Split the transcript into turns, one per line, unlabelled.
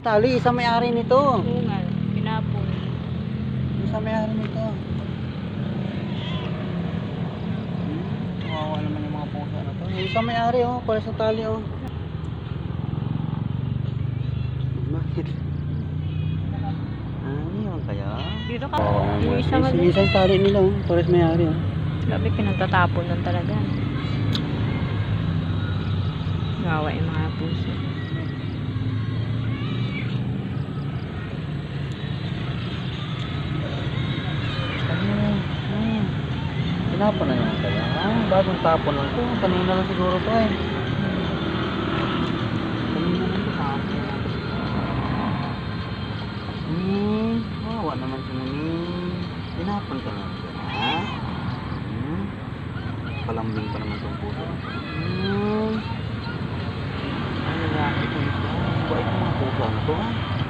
Tali, isa may-ari nito.
Oo nga, pinapon.
Isa may-ari nito. Kawawa naman yung mga pusa na to. Isa may-ari oh, para sa tali oh. Bakit? Ano yun kaya?
Dito ka.
Oo,
Yung isa nga
yung isang tali nila oh, para sa may-ari oh.
Grabe, pinagtatapon lang talaga. Gawa yung mga puso.
Tinapon na naman kaya. Bagong tapon lang to. Kanina lang siguro to eh. Kanina lang to tapon. Wawa naman siya namin. Tinapon ka lang siya. Ha? Palambing pa naman itong puso. Ano na ito? Bait ng mga puso na to ha?